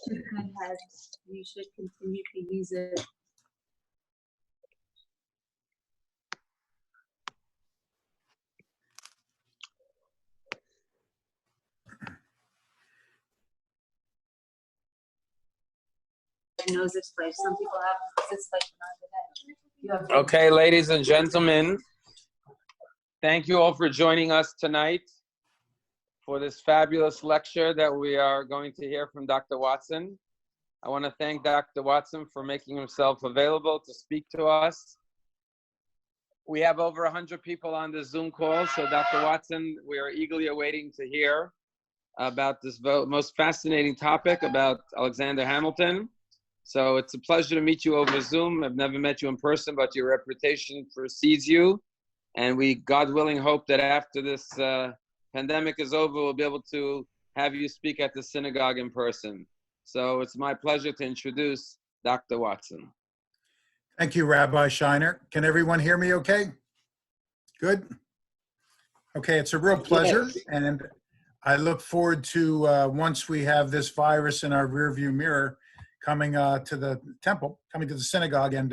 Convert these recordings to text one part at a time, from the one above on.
should go ahead. You should continue to use it. Knows this place. Some people have this place today. Okay, ladies and gentlemen, thank you all for joining us tonight for this fabulous lecture that we are going to hear from Dr. Watson. I want to thank Dr. Watson for making himself available to speak to us. We have over 100 people on this Zoom call, so Dr. Watson, we are eagerly awaiting to hear about this most fascinating topic about Alexander Hamilton. So it's a pleasure to meet you over Zoom. I've never met you in person, but your reputation precedes you. And we, God willing, hope that after this pandemic is over, we'll be able to have you speak at the synagogue in person. So it's my pleasure to introduce Dr. Watson. Thank you, Rabbi Shiner. Can everyone hear me okay? Good? Okay, it's a real pleasure. And I look forward to, once we have this virus in our rearview mirror, coming to the temple, coming to the synagogue and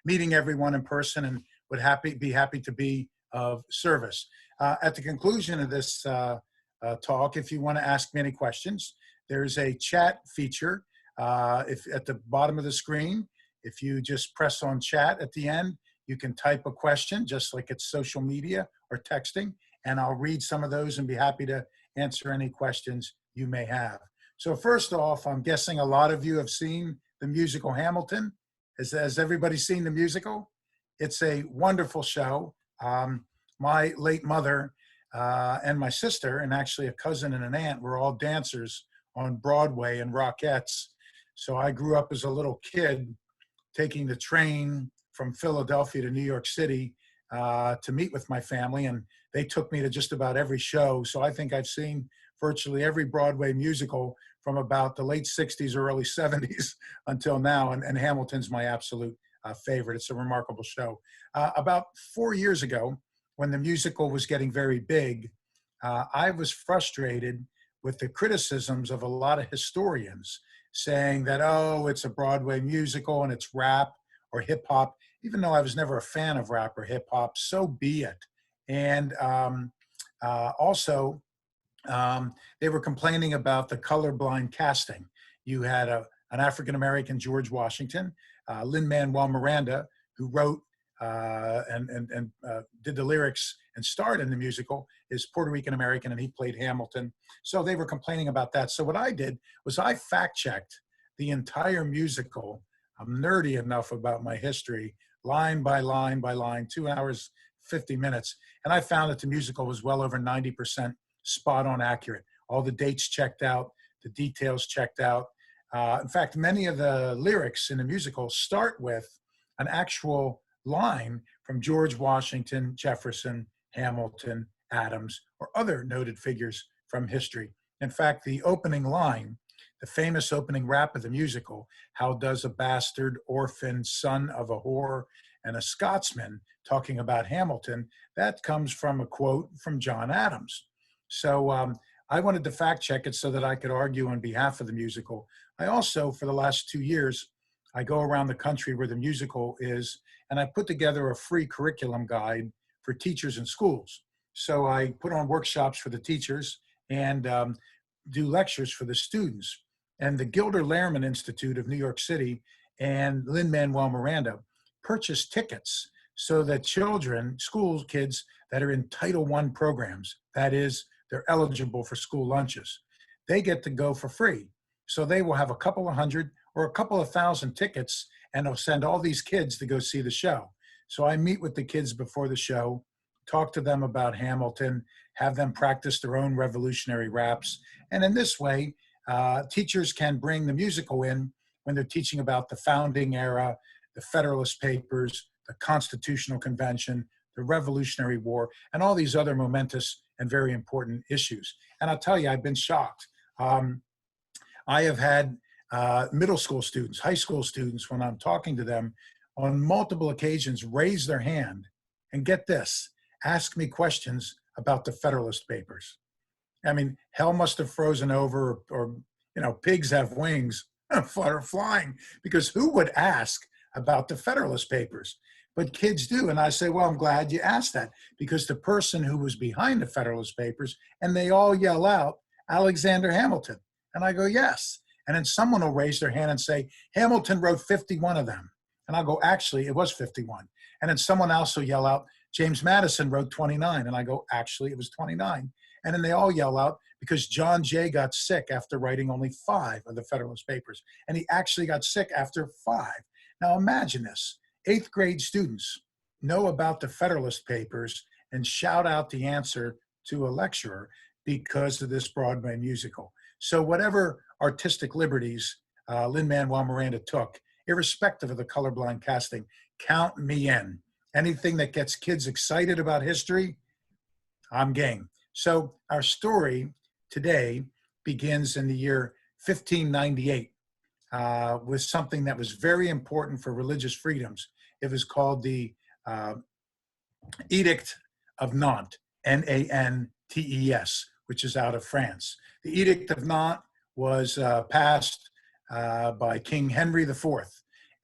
meeting everyone in person, and would be happy to be of service. At the conclusion of this talk, if you want to ask me any questions, there's a chat feature if at the bottom of the screen. If you just press on chat at the end, you can type a question just like it's social media or texting, and I'll read some of those and be happy to answer any questions you may have. So first off, I'm guessing a lot of you have seen the musical Hamilton. Has everybody seen the musical? It's a wonderful show. My late mother and my sister, and actually a cousin and an aunt, were all dancers on Broadway and Rockettes. So I grew up as a little kid taking the train from Philadelphia to New York City to meet with my family, and they took me to just about every show. So I think I've seen virtually every Broadway musical from about the late 60s or early 70s until now, and Hamilton's my absolute favorite. It's a remarkable show. About 4 years ago, when the musical was getting very big, I was frustrated with the criticisms of a lot of historians saying that, oh, it's a Broadway musical and it's rap or hip hop. Even though I was never a fan of rap or hip hop, so be it. And also, they were complaining about the colorblind casting. You had an African-American George Washington, Lynn Miranda, who wrote and did the lyrics and starred in the musical, is Puerto Rican American, and he played Hamilton. So they were complaining about that. So what I did was I fact-checked the entire musical. I'm nerdy enough about my history, line by line by line, 2 hours, 50 minutes. And I found that the musical was well over 90% spot on accurate. All the dates checked out, the details checked out. In fact, many of the lyrics in the musical start with an actual line from George Washington, Jefferson, Hamilton, Adams, or other noted figures from history. In fact, the opening line, the famous opening rap of the musical, how does a bastard orphan son of a whore and a Scotsman, talking about Hamilton, that comes from a quote from John Adams. So I wanted to fact check it so that I could argue on behalf of the musical. I also, for the last 2 years, I go around the country where the musical is, and I put together a free curriculum guide for teachers in schools. So I put on workshops for the teachers and do lectures for the students. And the Gilder Lehrman Institute of New York City and Lynn-Manuel Miranda purchased tickets so that children, school kids that are in Title I programs, that is, they're eligible for school lunches, they get to go for free. So they will have a couple of hundred or a couple of thousand tickets, and they'll send all these kids to go see the show. So I meet with the kids before the show, talk to them about Hamilton, have them practice their own revolutionary raps. And in this way, teachers can bring the musical in when they're teaching about the founding era, the Federalist Papers, the Constitutional Convention, the Revolutionary War, and all these other momentous and very important issues. And I'll tell you, I've been shocked. I have had middle school students, high school students, when I'm talking to them on multiple occasions, raise their hand and, get this, ask me questions about the Federalist Papers. I mean, hell must have frozen over, or you know, pigs have wings, flutter flying, because who would ask about the Federalist Papers? But kids do. And I say, well, I'm glad you asked that, because the person who was behind the Federalist Papers, and they all yell out, Alexander Hamilton. And I go, yes. And then someone will raise their hand and say, Hamilton wrote 51 of them. And I'll go, actually, it was 51. And then someone else will yell out, James Madison wrote 29. And I go, actually, it was 29. And then they all yell out, because John Jay got sick after writing only 5 of the Federalist Papers. And he actually got sick after 5. Now imagine this. 8th grade students know about the Federalist Papers and shout out the answer to a lecturer because of this Broadway musical. So whatever artistic liberties Lin-Manuel Miranda took, irrespective of the colorblind casting, count me in. Anything that gets kids excited about history, I'm game. So our story today begins in the year 1598 with something that was very important for religious freedoms. It was called the Edict of Nantes, Nantes, which is out of France. The Edict of Nantes was passed by King Henry IV.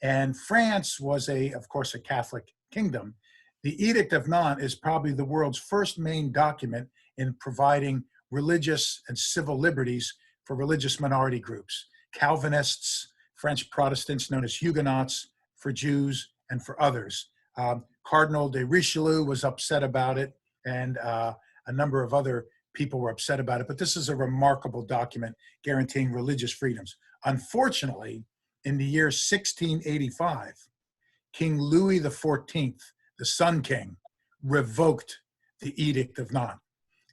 And France was, of course, a Catholic kingdom. The Edict of Nantes is probably the world's first main document in providing religious and civil liberties for religious minority groups. Calvinists, French Protestants known as Huguenots, for Jews, and for others. Cardinal de Richelieu was upset about it, and a number of other people were upset about it. But this is a remarkable document guaranteeing religious freedoms. Unfortunately, in the year 1685, King Louis XIV, the Sun King, revoked the Edict of Nantes,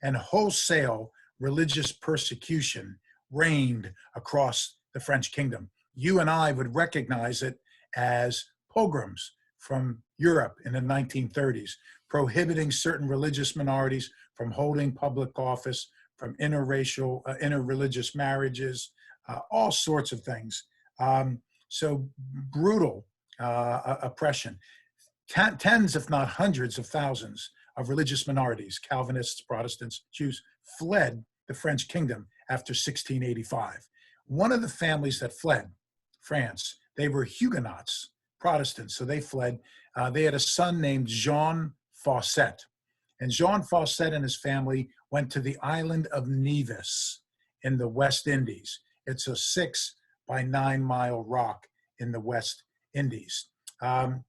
and wholesale religious persecution reigned across the French kingdom. You and I would recognize it as pogroms from Europe in the 1930s, prohibiting certain religious minorities from holding public office, from interracial, interreligious marriages, all sorts of things. So brutal oppression. Tens, if not hundreds of thousands of religious minorities, Calvinists, Protestants, Jews, fled the French kingdom after 1685. One of the families that fled France, they were Huguenots, Protestants, so they fled. They had a son named Jean Fawcett. And Jean Fawcett and his family went to the island of Nevis in the West Indies. It's a 6 by 9 mile rock in the West Indies. There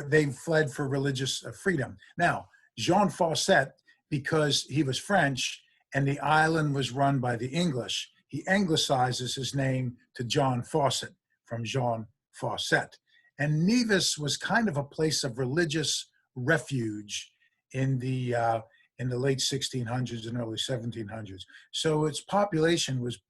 they fled for religious freedom. Now, Jean Fawcett, because he was French and the island was run by the English, he anglicizes his name to John Fawcett, from Jean Fawcett. And Nevis was kind of a place of religious refuge in the late 1600s and early 1700s. So its population was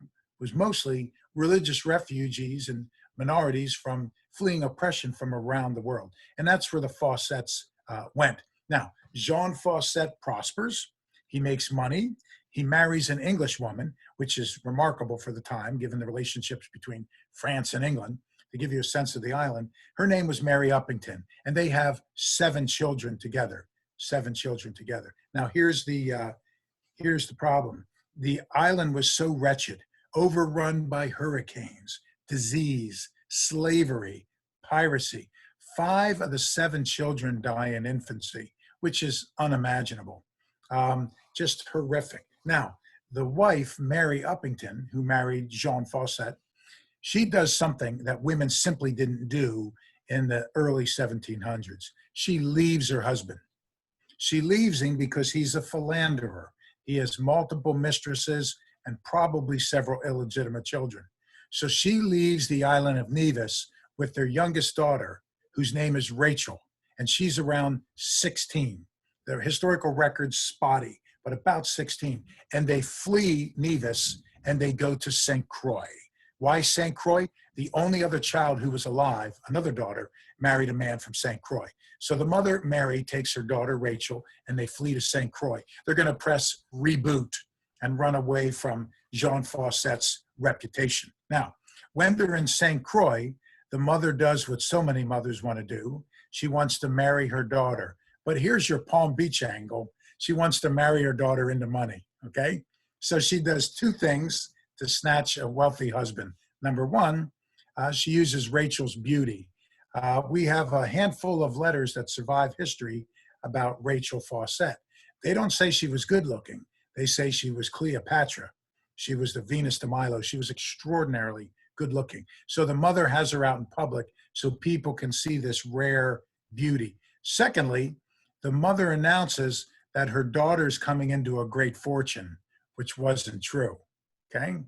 mostly religious refugees and minorities from fleeing oppression from around the world. And that's where the Fawcetts went. Now, Jean Fawcett prospers. He makes money. He marries an English woman, which is remarkable for the time, given the relationships between France and England. To give you a sense of the island, her name was Mary Uppington, and they have 7 children together. 7 children together. Now, here's the problem. The island was so wretched, overrun by hurricanes, disease, slavery, piracy. 5 of the 7 children die in infancy, which is unimaginable. Just horrific. Now, the wife, Mary Uppington, who married Jean Fawcett, she does something that women simply didn't do in the early 1700s. She leaves her husband. She leaves him because he's a philanderer. He has multiple mistresses and probably several illegitimate children. So she leaves the island of Nevis with their youngest daughter, whose name is Rachel, and she's around 16. Their historical record's spotty, but about 16. And they flee Nevis and they go to St. Croix. Why St. Croix? The only other child who was alive, another daughter, married a man from St. Croix. So the mother, Mary, takes her daughter, Rachel, and they flee to St. Croix. They're going to press reboot and run away from Jean Fawcett's reputation. Now, when they're in St. Croix, the mother does what so many mothers want to do. She wants to marry her daughter. But here's your Palm Beach angle. She wants to marry her daughter into money, okay? So she does 2 things to snatch a wealthy husband. Number one, she uses Rachel's beauty. We have a handful of letters that survive history about Rachel Fawcett. They don't say she was good looking. They say she was Cleopatra. She was the Venus de Milo. She was extraordinarily good looking. So the mother has her out in public so people can see this rare beauty. Secondly, the mother announces that her daughter's coming into a great fortune, which wasn't true, okay?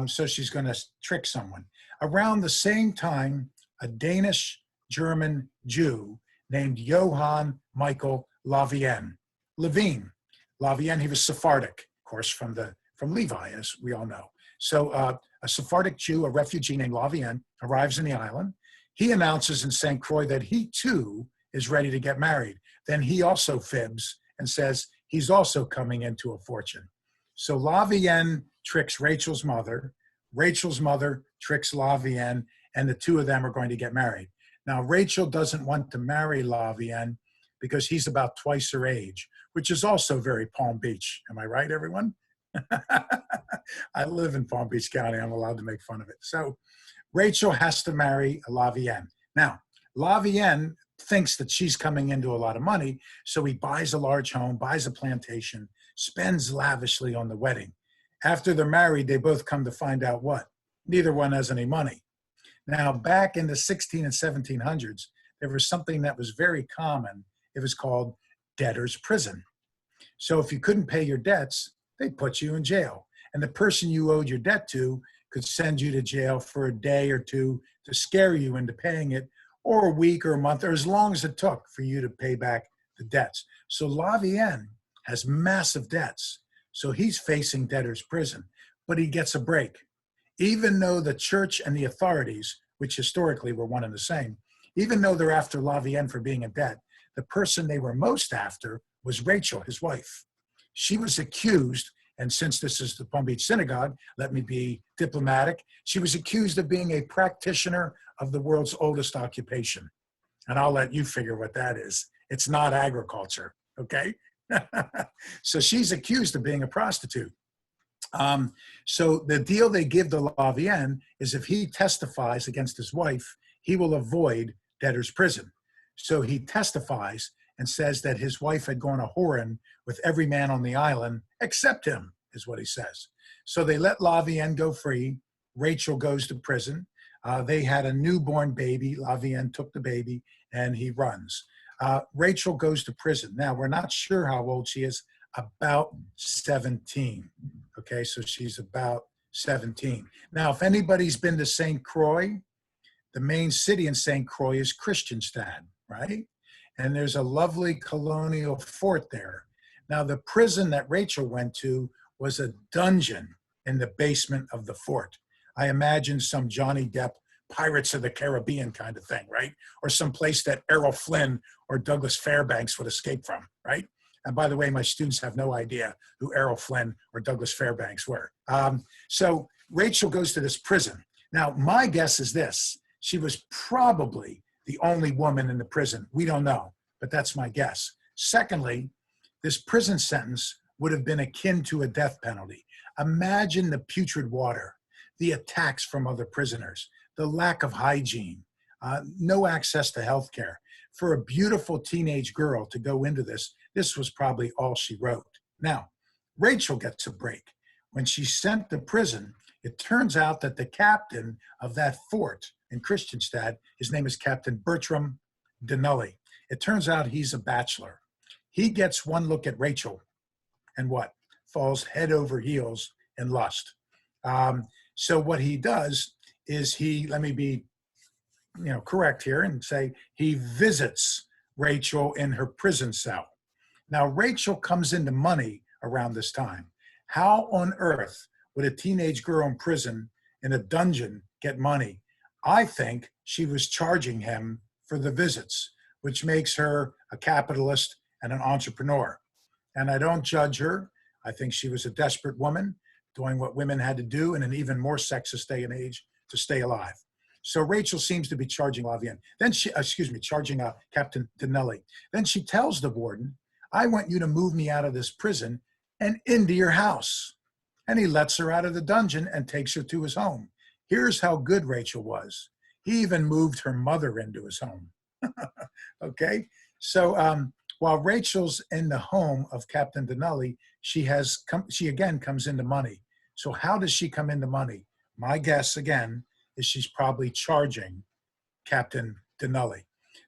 So she's going to trick someone. Around the same time, a Danish-German Jew named Johann Michael Levine. Levine, he was Sephardic, of course, from Levi, as we all know. So a Sephardic Jew, a refugee named Levine, arrives in the island. He announces in St. Croix that he too is ready to get married. Then he also fibs and says he's also coming into a fortune. So Levine tricks Rachel's mother tricks Levine, and the two of them are going to get married. Now, Rachel doesn't want to marry Levine because he's about twice her age, which is also very Palm Beach. Am I right, everyone? I live in Palm Beach County. I'm allowed to make fun of it. So Rachel has to marry Levine. Now, Levine thinks that she's coming into a lot of money, so he buys a large home, buys a plantation, spends lavishly on the wedding. After they're married, they both come to find out what? Neither one has any money. Now, back in the 16 and 1700s, there was something that was very common. It was called debtor's prison. So if you couldn't pay your debts, they'd put you in jail. And the person you owed your debt to could send you to jail for a day or two to scare you into paying it, or a week or a month, or as long as it took for you to pay back the debts. So Levine has massive debts. So he's facing debtor's prison, but he gets a break. Even though the church and the authorities, which historically were one and the same, even though they're after Levine for being in debt, the person they were most after was Rachel, his wife. She was accused, and since this is the Palm Beach Synagogue, let me be diplomatic, she was accused of being a practitioner of the world's oldest occupation. And I'll let you figure what that is. It's not agriculture, okay? So she's accused of being a prostitute. So the deal they give to Levine is if he testifies against his wife, he will avoid debtor's prison. So he testifies and says that his wife had gone a whoring with every man on the island except him, is what he says. So they let Levine go free. Rachel goes to prison. They had a newborn baby. Levine took the baby and he runs. Rachel goes to prison. Now, we're not sure how old she is, about 17. Okay, so she's about 17. Now, if anybody's been to St. Croix, the main city in St. Croix is Christiansted, right? And there's a lovely colonial fort there. Now, the prison that Rachel went to was a dungeon in the basement of the fort. I imagine some Johnny Depp Pirates of the Caribbean kind of thing, right? Or some place that Errol Flynn or Douglas Fairbanks would escape from, right? And by the way, my students have no idea who Errol Flynn or Douglas Fairbanks were. So Rachel goes to this prison. Now, my guess is this. She was probably the only woman in the prison. We don't know, but that's my guess. Secondly, this prison sentence would have been akin to a death penalty. Imagine the putrid water, the attacks from other prisoners, the lack of hygiene, no access to health care. For a beautiful teenage girl to go into this, this was probably all she wrote. Now, Rachel gets a break. When she's sent to prison, it turns out that the captain of that fort in Christiansted, his name is Captain Bertram Denully. It turns out he's a bachelor. He gets one look at Rachel and what? Falls head over heels in lust. So what he does is let me be correct here and say he visits Rachel in her prison cell. Now, Rachel comes into money around this time. How on earth would a teenage girl in prison in a dungeon get money? I think she was charging him for the visits, which makes her a capitalist and an entrepreneur. And I don't judge her. I think she was a desperate woman doing what women had to do in an even more sexist day and age to stay alive. So Rachel seems to be charging Levine. Then charging Captain Denully. Then she tells the warden, I want you to move me out of this prison and into your house. and he lets her out of the dungeon and takes her to his home. Here's how good Rachel was. He even moved her mother into his home. Okay, so while Rachel's in the home of Captain Denali, she again comes into money. So how does she come into money? My guess again is she's probably charging Captain Denali.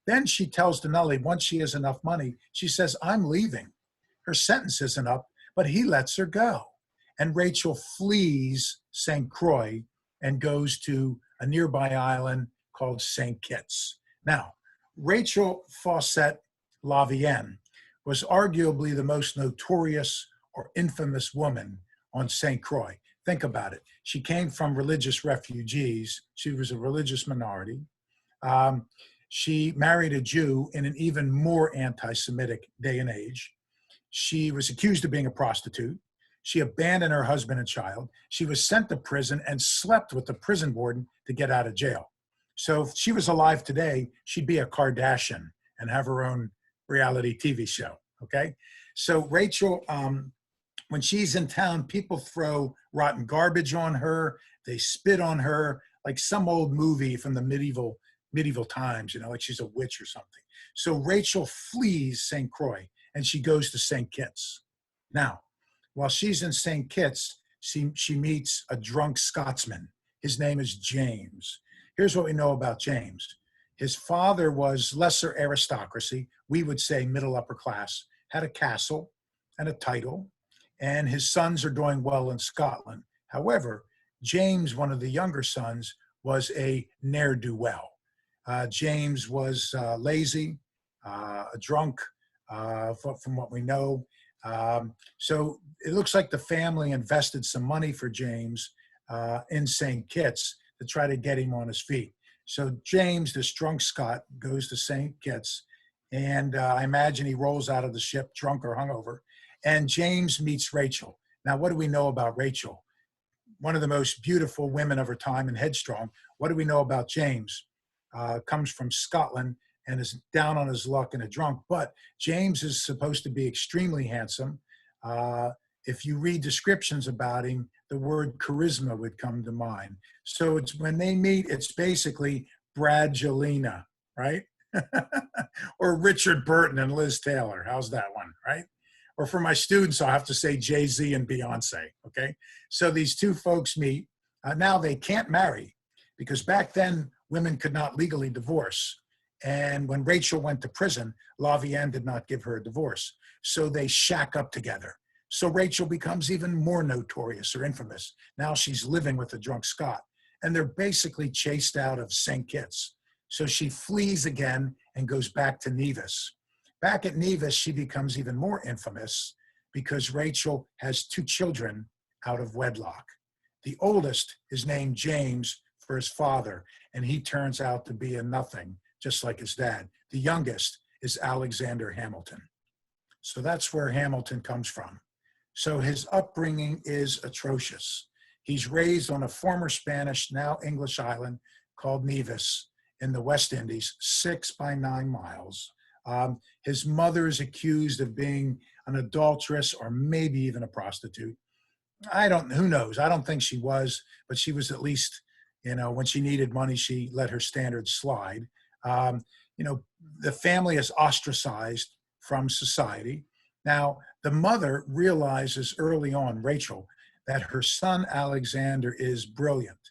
Then she tells Denali once she has enough money, she says, I'm leaving. Her sentence isn't up, but he lets her go. And Rachel flees St. Croix and goes to a nearby island called St. Kitts. Now, Rachel Fawcett Lavienne was arguably the most notorious or infamous woman on St. Croix. Think about it. She came from religious refugees. She was a religious minority. She married a Jew in an even more anti-Semitic day and age. She was accused of being a prostitute. She abandoned her husband and child. She was sent to prison and slept with the prison warden to get out of jail. So if she was alive today, she'd be a Kardashian and have her own reality TV show, okay? So Rachel, when she's in town, people throw rotten garbage on her. They spit on her like some old movie from the medieval times, you know, like she's a witch or something. So Rachel flees St. Croix and she goes to St. Kitts. Now, while she's in St. Kitts, she meets a drunk Scotsman. His name is James. Here's what we know about James. His father was lesser aristocracy, we would say middle upper class, had a castle and a title, and his sons are doing well in Scotland. However, James, one of the younger sons, was a ne'er-do-well. James was lazy, a drunk, from what we know. So it looks like the family invested some money for James in St. Kitts to try to get him on his feet. So James, this drunk Scot, goes to St. Kitts, and I imagine he rolls out of the ship drunk or hungover, and James meets Rachel. Now, what do we know about Rachel? One of the most beautiful women of her time and headstrong. What do we know about James? Comes from Scotland and is down on his luck and a drunk, but James is supposed to be extremely handsome. If you read descriptions about him, the word charisma would come to mind. So it's when they meet, it's basically Bradgelina, right? Or Richard Burton and Liz Taylor. How's that one, right? Or for my students, I'll have to say Jay-Z and Beyonce, okay? So these two folks meet. Now they can't marry because back then women could not legally divorce. And when Rachel went to prison, Lavienne did not give her a divorce. So they shack up together. So Rachel becomes even more notorious or infamous. Now she's living with a drunk Scot. And they're basically chased out of St. Kitts. So she flees again and goes back to Nevis. Back at Nevis, she becomes even more infamous because Rachel has two children out of wedlock. The oldest is named James for his father, and he turns out to be a nothing, just like his dad. The youngest is Alexander Hamilton. So that's where Hamilton comes from. So his upbringing is atrocious. He's raised on a former Spanish, now English island called Nevis in the West Indies, 6 by 9 miles. His mother is accused of being an adulteress or maybe even a prostitute. Who knows? I don't think she was, but she was at least, when she needed money, she let her standards slide. The family is ostracized from society. Now, the mother realizes early on, Rachel, that her son Alexander is brilliant.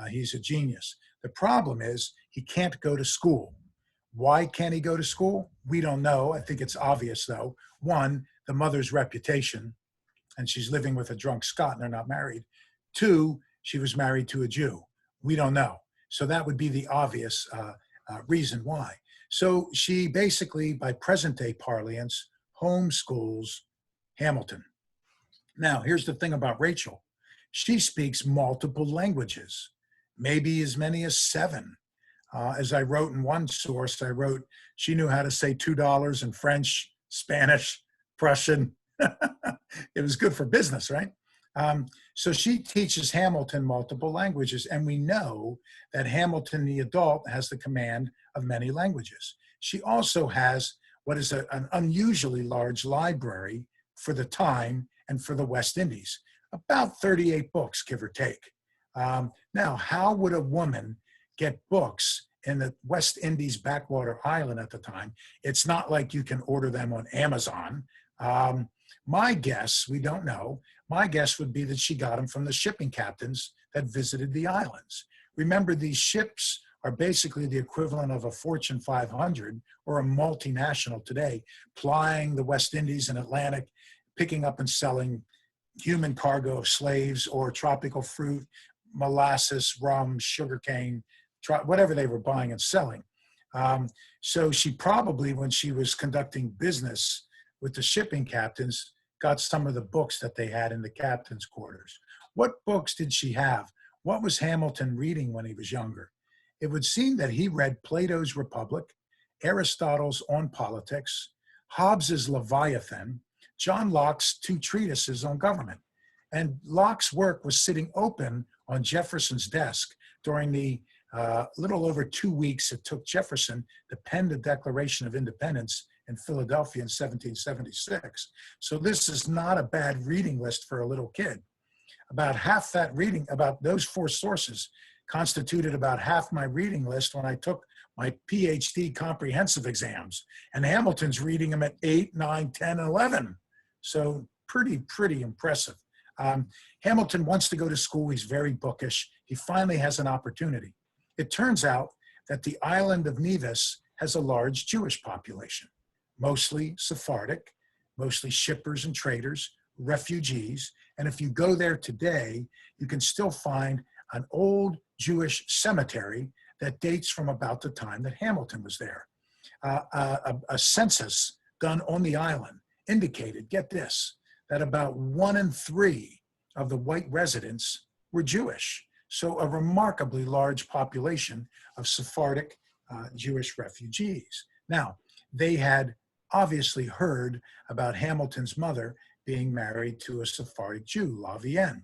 He's a genius. The problem is he can't go to school. Why can't he go to school? We don't know. I think it's obvious, though. One, the mother's reputation, and she's living with a drunk Scot and they're not married. Two, she was married to a Jew. We don't know. So that would be the obvious reason why. So she basically, by present day parlance, homeschools Hamilton. Now, here's the thing about Rachel. She speaks multiple languages, maybe as many as 7. As I wrote in one source, I wrote she knew how to say $2 in French, Spanish, Prussian. It was good for business, right? So she teaches Hamilton multiple languages, and we know that Hamilton, the adult, has the command of many languages. She also has what is an unusually large library for the time and for the West Indies. about 38 books, give or take. Now, how would a woman get books in the West Indies backwater island at the time? It's not like you can order them on Amazon. My guess, we don't know, my guess would be that she got them from the shipping captains that visited the islands. Remember, these ships are basically the equivalent of a Fortune 500 or a multinational today, plying the West Indies and Atlantic, picking up and selling human cargo of slaves or tropical fruit, molasses, rum, sugarcane, whatever they were buying and selling. So she probably, when she was conducting business with the shipping captains, got some of the books that they had in the captain's quarters. What books did she have? What was Hamilton reading when he was younger? It would seem that he read Plato's Republic, Aristotle's On Politics, Hobbes's Leviathan, John Locke's two treatises on government. And Locke's work was sitting open on Jefferson's desk during the little over 2 weeks it took Jefferson to pen the Declaration of Independence in Philadelphia in 1776. So this is not a bad reading list for a little kid. About half that reading, about those four sources, constituted about half my reading list when I took my PhD comprehensive exams. And Hamilton's reading them at 8, 9, 10, 11. So pretty impressive. Hamilton wants to go to school. He's very bookish. He finally has an opportunity. It turns out that the island of Nevis has a large Jewish population, mostly Sephardic, mostly shippers and traders, refugees. And if you go there today, you can still find an old Jewish cemetery that dates from about the time that Hamilton was there. A census done on the island indicated, get this, that about 1 in 3 of the white residents were Jewish. So a remarkably large population of Sephardic Jewish refugees. Now, they had obviously heard about Hamilton's mother being married to a Sephardic Jew, Lavienne.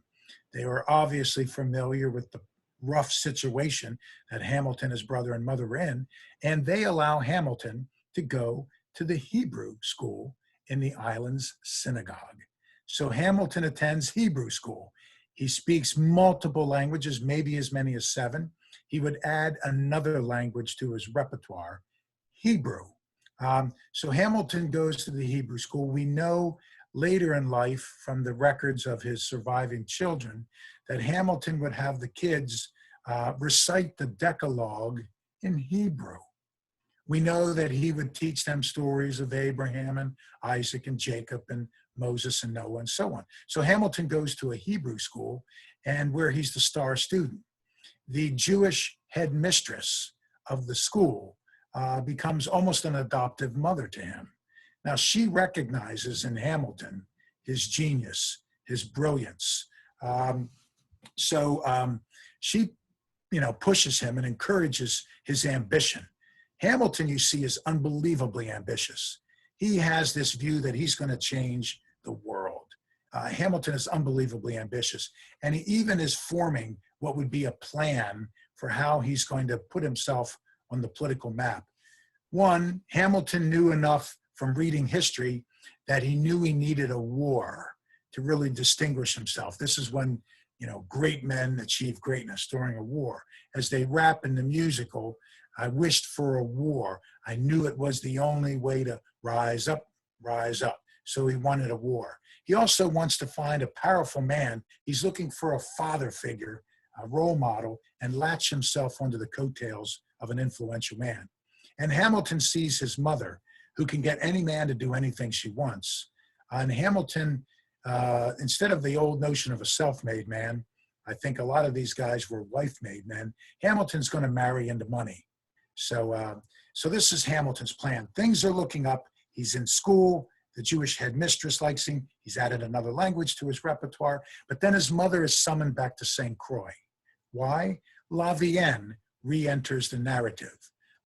They were obviously familiar with the rough situation that Hamilton, his brother and mother were in, and they allow Hamilton to go to the Hebrew school in the island's synagogue. So Hamilton attends Hebrew school. He speaks multiple languages, maybe as many as 7. He would add another language to his repertoire, Hebrew. So Hamilton goes to the Hebrew school. We know later in life from the records of his surviving children that Hamilton would have the kids recite the Decalogue in Hebrew. We know that he would teach them stories of Abraham and Isaac and Jacob and Moses and Noah and so on. So Hamilton goes to a Hebrew school and where he's the star student. The Jewish headmistress of the school becomes almost an adoptive mother to him. Now she recognizes in Hamilton his genius, his brilliance. She, pushes him and encourages his ambition. Hamilton, you see, is unbelievably ambitious. He has this view that he's going to change the world. Hamilton is unbelievably ambitious, and he even is forming what would be a plan for how he's going to put himself on the political map. One, Hamilton knew enough from reading history that he knew he needed a war to really distinguish himself. This is when, great men achieve greatness during a war. As they rap in the musical, I wished for a war. I knew it was the only way to rise up, rise up. So he wanted a war. He also wants to find a powerful man. He's looking for a father figure, a role model, and latch himself onto the coattails of an influential man. And Hamilton sees his mother, who can get any man to do anything she wants. And Hamilton, instead of the old notion of a self-made man, I think a lot of these guys were wife-made men. Hamilton's going to marry into money. So this is Hamilton's plan. Things are looking up. He's in school. The Jewish headmistress likes him. He's added another language to his repertoire. But then his mother is summoned back to St. Croix. Why? Lavienne re-enters the narrative.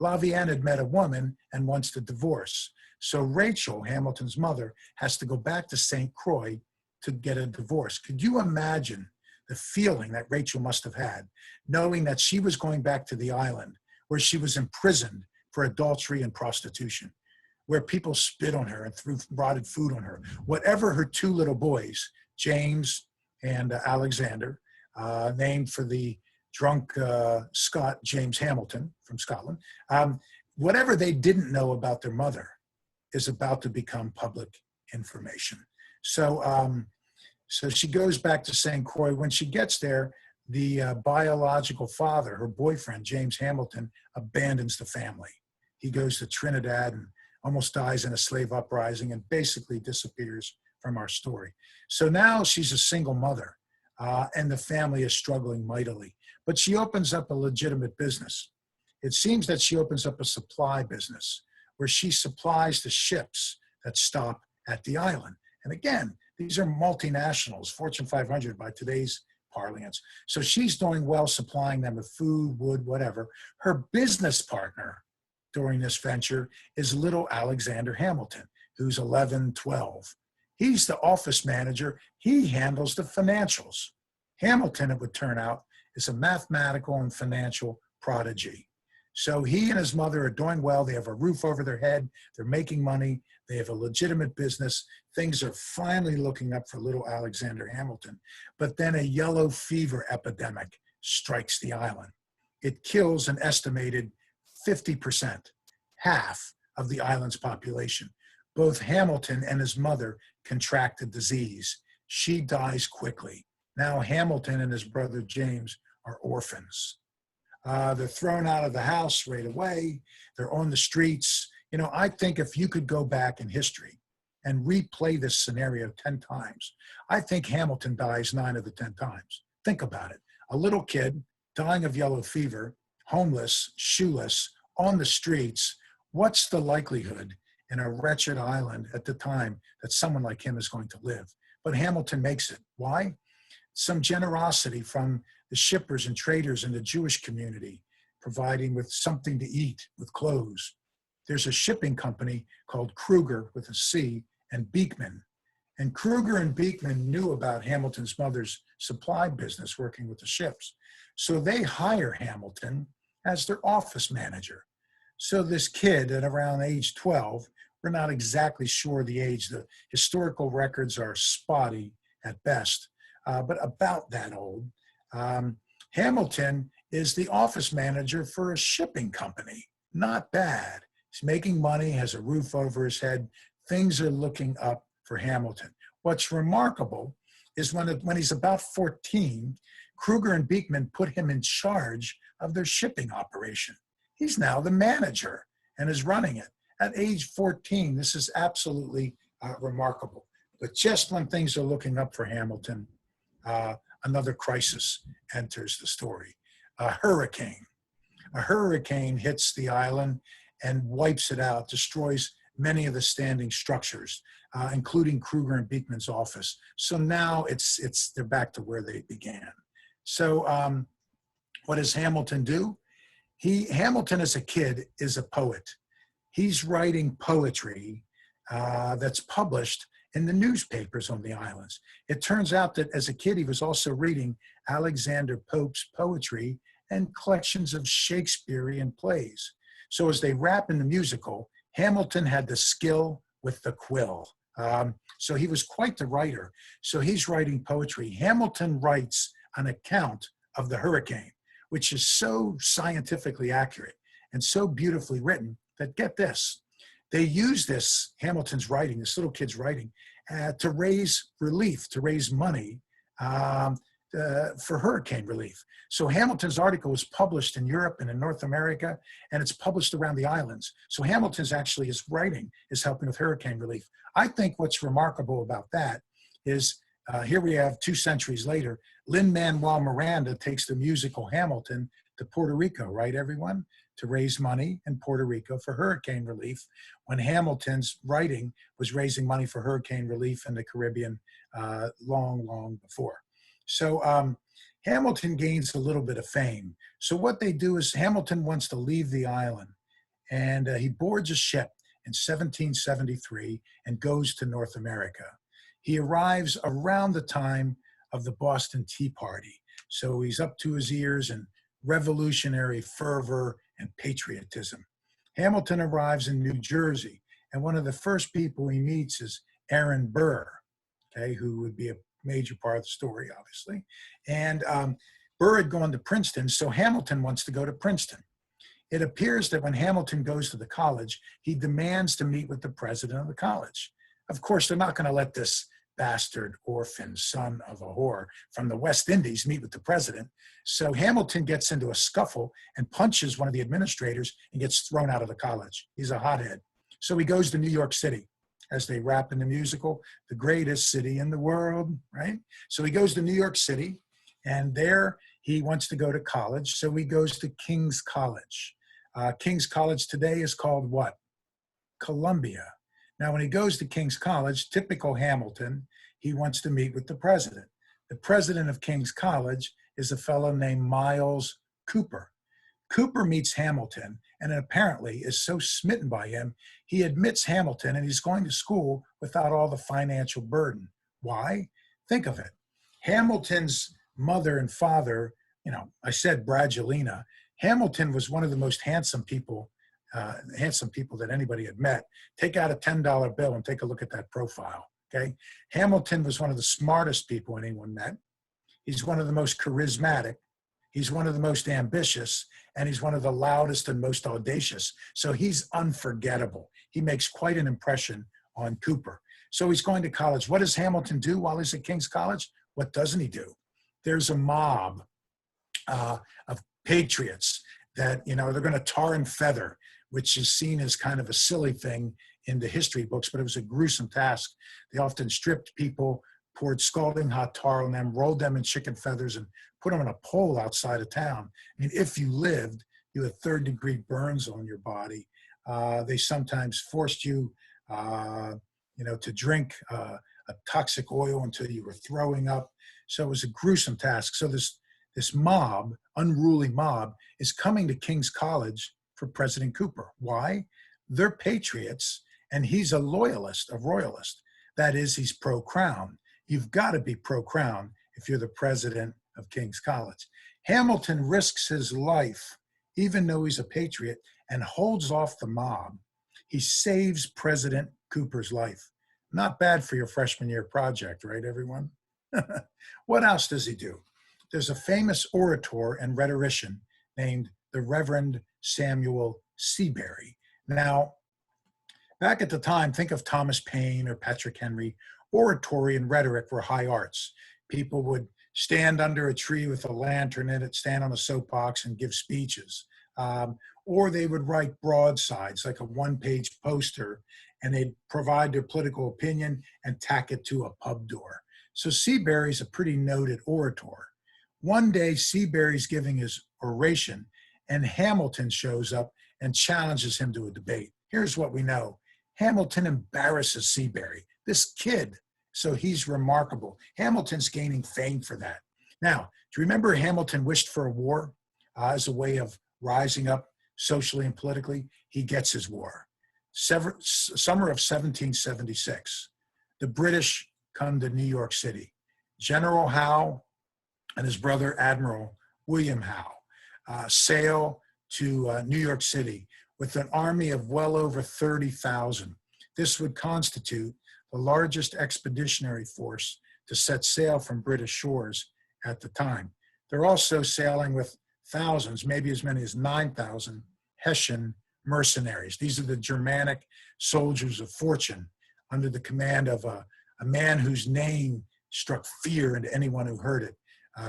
Lavienne had met a woman and wants to divorce. So Rachel, Hamilton's mother, has to go back to St. Croix to get a divorce. Could you imagine the feeling that Rachel must have had, knowing that she was going back to the island where she was imprisoned for adultery and prostitution, where people spit on her and threw rotted food on her? Whatever her 2 little boys, James and Alexander, named for the drunk Scot James Hamilton from Scotland. Whatever they didn't know about their mother is about to become public information. So, so she goes back to St. Croix. When she gets there, the biological father, her boyfriend, James Hamilton, abandons the family. He goes to Trinidad and almost dies in a slave uprising and basically disappears from our story. So now she's a single mother, and the family is struggling mightily. But she opens up a legitimate business. It seems that she opens up a supply business where she supplies the ships that stop at the island. And again, these are multinationals, Fortune 500 by today's parlance. So she's doing well supplying them with food, wood, whatever. Her business partner during this venture is little Alexander Hamilton, who's 11, 12. He's the office manager. He handles the financials. Hamilton, it would turn out, is a mathematical and financial prodigy. So he and his mother are doing well. They have a roof over their head. They're making money. They have a legitimate business. Things are finally looking up for little Alexander Hamilton. But then a yellow fever epidemic strikes the island. It kills an estimated 50%, half of the island's population. Both Hamilton and his mother contract the disease. She dies quickly. Now Hamilton and his brother James are orphans. They're thrown out of the house right away. They're on the streets. You know, I think if you could go back in history and replay this scenario 10 times, I think Hamilton dies 9 of the 10 times. Think about it. A little kid dying of yellow fever, homeless, shoeless, on the streets. What's the likelihood in a wretched island at the time that someone like him is going to live? But Hamilton makes it. Why? Some generosity from the shippers and traders in the Jewish community, providing with something to eat, with clothes. There's a shipping company called Kruger with a C and Beekman. And Kruger and Beekman knew about Hamilton's mother's supply business working with the ships. So they hire Hamilton as their office manager. So this kid at around age 12, we're not exactly sure the age, the historical records are spotty at best, but about that old. Hamilton is the office manager for a shipping company. Not bad. He's making money, has a roof over his head. Things are looking up for Hamilton. What's remarkable is when he's about 14, Kruger and Beekman put him in charge of their shipping operation. He's now the manager and is running it. At age 14, this is absolutely remarkable. But just when things are looking up for Hamilton, another crisis enters the story. A hurricane. A hurricane hits the island and wipes it out, destroys many of the standing structures, including Kruger and Beekman's office. So now they're back to where they began. So what does Hamilton do? Hamilton as a kid is a poet. He's writing poetry that's published in the newspapers on the islands. It turns out that as a kid, he was also reading Alexander Pope's poetry and collections of Shakespearean plays. So as they wrap in the musical, Hamilton had the skill with the quill. So he was quite the writer. So he's writing poetry. Hamilton writes an account of the hurricane, which is so scientifically accurate and so beautifully written that, get this, they use this, Hamilton's writing, this little kid's writing, to raise relief, to raise money for hurricane relief. So Hamilton's article was published in Europe and in North America, and it's published around the islands. So Hamilton's actually, his writing is helping with hurricane relief. I think what's remarkable about that is here we have 2 centuries later, Lin-Manuel Miranda takes the musical Hamilton to Puerto Rico, right, everyone? To raise money in Puerto Rico for hurricane relief, when Hamilton's writing was raising money for hurricane relief in the Caribbean long, long before. So Hamilton gains a little bit of fame. So what they do is Hamilton wants to leave the island, and he boards a ship in 1773 and goes to North America. He arrives around the time of the Boston Tea Party. So he's up to his ears in revolutionary fervor and patriotism. Hamilton arrives in New Jersey, and one of the first people he meets is Aaron Burr, okay, who would be a major part of the story, obviously. And Burr had gone to Princeton, so Hamilton wants to go to Princeton. It appears that when Hamilton goes to the college, he demands to meet with the president of the college. Of course, they're not going to let this bastard orphan son of a whore from the West Indies meet with the president. So Hamilton gets into a scuffle and punches one of the administrators and gets thrown out of the college. He's a hothead. So he goes to New York City, as they rap in the musical, the greatest city in the world, right? So he goes to New York City, and there he wants to go to college. So he goes to King's College. King's College today is called what? Columbia. Now, when he goes to King's College, typical Hamilton, he wants to meet with the president. The president of King's College is a fellow named Miles Cooper. Cooper meets Hamilton and apparently is so smitten by him, he admits Hamilton and he's going to school without all the financial burden. Why? Think of it. Hamilton's mother and father, I said Bradulina. Hamilton was one of the most handsome people that anybody had met. Take out a $10 bill and take a look at that profile, okay? Hamilton was one of the smartest people anyone met. He's one of the most charismatic. He's one of the most ambitious, and he's one of the loudest and most audacious. So he's unforgettable. He makes quite an impression on Cooper. So he's going to college. What does Hamilton do while he's at King's College? What doesn't he do? There's a mob of patriots that, they're going to tar and feather, which is seen as kind of a silly thing in the history books, but it was a gruesome task. They often stripped people, poured scalding hot tar on them, rolled them in chicken feathers, and put them on a pole outside of town. I mean, if you lived, you had third-degree burns on your body. They sometimes forced you, to drink a toxic oil until you were throwing up. So it was a gruesome task. So this mob, unruly mob, is coming to King's College for President Cooper. Why? They're patriots, and he's a loyalist, a royalist. That is, he's pro-crown. You've got to be pro-crown if you're the president of King's College. Hamilton risks his life, even though he's a patriot, and holds off the mob. He saves President Cooper's life. Not bad for your freshman year project, right, everyone? What else does he do? There's a famous orator and rhetorician named the Reverend Samuel Seabury. Now, back at the time, think of Thomas Paine or Patrick Henry. Oratory and rhetoric were high arts. People would stand under a tree with a lantern in it, stand on a soapbox and give speeches. Or they would write broadsides, like a one-page poster, and they'd provide their political opinion and tack it to a pub door. So Seabury's a pretty noted orator. One day, Seabury's giving his oration, and Hamilton shows up and challenges him to a debate. Here's what we know. Hamilton embarrasses Seabury, this kid. So he's remarkable. Hamilton's gaining fame for that. Now, do you remember Hamilton wished for a war as a way of rising up socially and politically? He gets his war. Summer of 1776, the British come to New York City. General Howe and his brother Admiral William Howe sail to New York City with an army of well over 30,000. This would constitute the largest expeditionary force to set sail from British shores at the time. They're also sailing with thousands, maybe as many as 9,000 Hessian mercenaries. These are the Germanic soldiers of fortune under the command of a man whose name struck fear into anyone who heard it,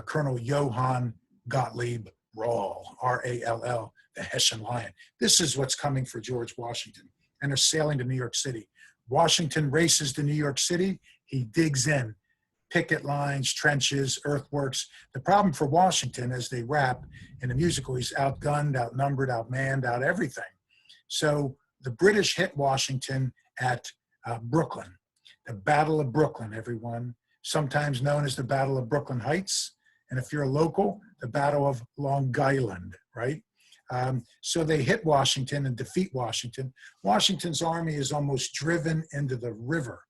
Colonel Johann Gottlieb Rall, R-A-L-L, the Hessian Lion. This is what's coming for George Washington, and they're sailing to New York City. Washington races to New York City. He digs in. Picket lines, trenches, earthworks. The problem for Washington, as they rap in the musical, he's outgunned, outnumbered, outmanned, out everything. So the British hit Washington at Brooklyn. The Battle of Brooklyn, everyone, sometimes known as the Battle of Brooklyn Heights. And if you're a local, the Battle of Long Island, right? So they hit Washington and defeat Washington. Washington's army is almost driven into the river.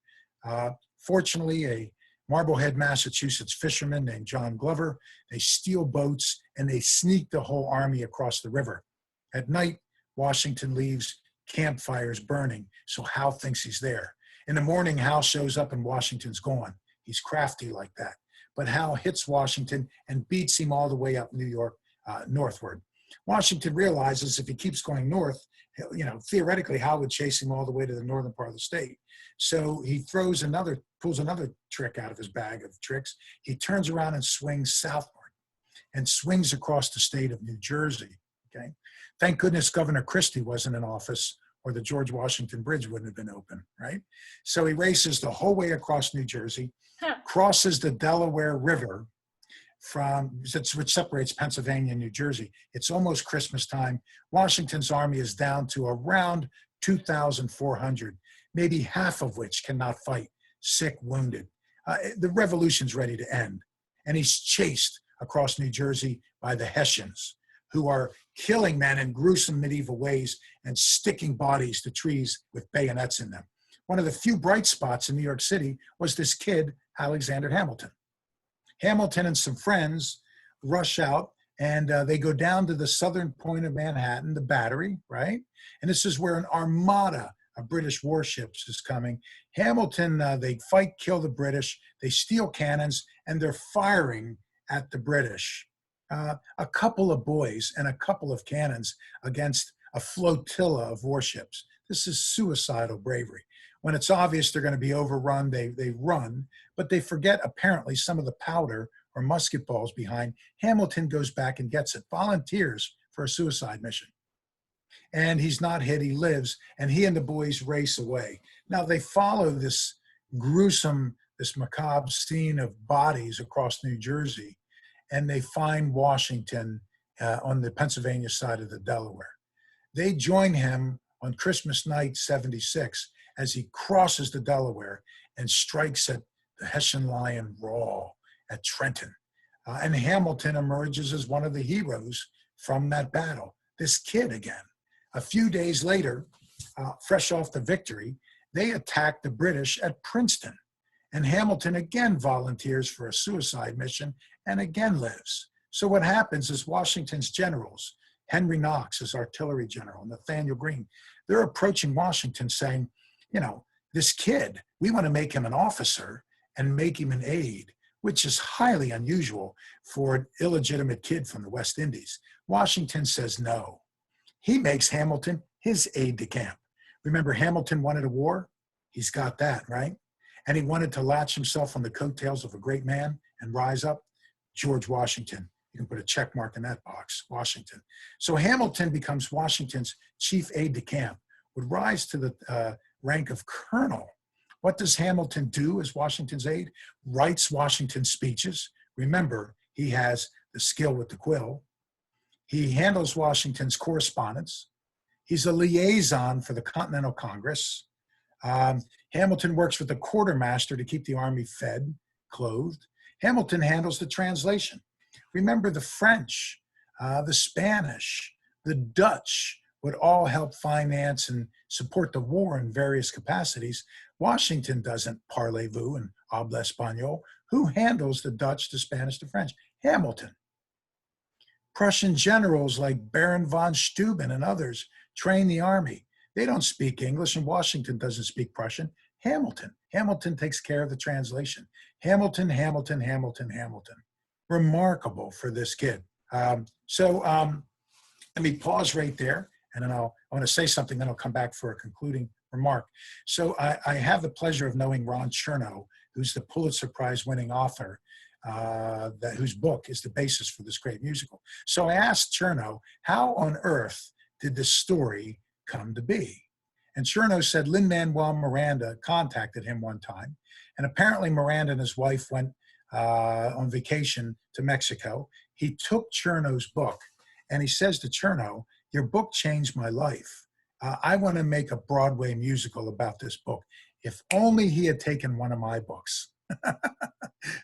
Fortunately, a Marblehead, Massachusetts fisherman named John Glover, they steal boats and they sneak the whole army across the river. At night, Washington leaves campfires burning, so Howe thinks he's there. In the morning, Howe shows up and Washington's gone. He's crafty like that. But Hal hits Washington and beats him all the way up New York northward. Washington realizes if he keeps going north, theoretically, Hal would chase him all the way to the northern part of the state. So he pulls another trick out of his bag of tricks. He turns around and swings southward and swings across the state of New Jersey. Okay. Thank goodness Governor Christie wasn't in office, or the George Washington Bridge wouldn't have been open, right? So he races the whole way across New Jersey, crosses the Delaware River, which separates Pennsylvania and New Jersey. It's almost Christmas time. Washington's army is down to around 2,400, maybe half of which cannot fight, sick, wounded. The revolution's ready to end. And he's chased across New Jersey by the Hessians, who are killing men in gruesome medieval ways and sticking bodies to trees with bayonets in them. One of the few bright spots in New York City was this kid, Alexander Hamilton. Hamilton and some friends rush out, and they go down to the southern point of Manhattan, the Battery, right? And this is where an armada of British warships is coming. Hamilton, they fight, kill the British, they steal cannons, and they're firing at the British. A couple of boys and a couple of cannons against a flotilla of warships. This is suicidal bravery. When it's obvious they're going to be overrun, they run, but they forget apparently some of the powder or musket balls behind. Hamilton goes back and gets it, volunteers for a suicide mission. And he's not hit, he lives, and he and the boys race away. Now they follow this gruesome, this macabre scene of bodies across New Jersey, and they find Washington on the Pennsylvania side of the Delaware. They join him on Christmas night, 76, as he crosses the Delaware and strikes at the Hessian Lion raw at Trenton. And Hamilton emerges as one of the heroes from that battle. This kid again. A few days later, fresh off the victory, they attack the British at Princeton. And Hamilton again volunteers for a suicide mission and again lives. So what happens is Washington's generals, Henry Knox as artillery general, Nathaniel Greene, they're approaching Washington saying, this kid, we want to make him an officer and make him an aide, which is highly unusual for an illegitimate kid from the West Indies. Washington says no. He makes Hamilton his aide-de-camp. Remember, Hamilton wanted a war? He's got that, right? And he wanted to latch himself on the coattails of a great man and rise up. George Washington. You can put a check mark in that box, Washington. So Hamilton becomes Washington's chief aide-de-camp, would rise to the rank of colonel. What does Hamilton do as Washington's aide? Writes Washington's speeches. Remember, he has the skill with the quill. He handles Washington's correspondence. He's a liaison for the Continental Congress. Hamilton works with the quartermaster to keep the army fed, clothed. Hamilton handles the translation. Remember, the French, the Spanish, the Dutch would all help finance and support the war in various capacities. Washington doesn't, parlez-vous and habla español. Who handles the Dutch, the Spanish, the French? Hamilton. Prussian generals like Baron von Steuben and others train the army. They don't speak English, and Washington doesn't speak Prussian. Hamilton. Hamilton takes care of the translation. Hamilton, Hamilton, Hamilton, Hamilton. Remarkable for this kid. Let me pause right there, and then I want to say something, then I'll come back for a concluding remark. So I have the pleasure of knowing Ron Chernow, who's the Pulitzer Prize winning author, whose book is the basis for this great musical. So I asked Chernow, how on earth did this story come to be? And Chernow said Lin-Manuel Miranda contacted him one time, and apparently Miranda and his wife went on vacation to Mexico. He took Chernow's book, and he says to Chernow, your book changed my life. I want to make a Broadway musical about this book. If only he had taken one of my books.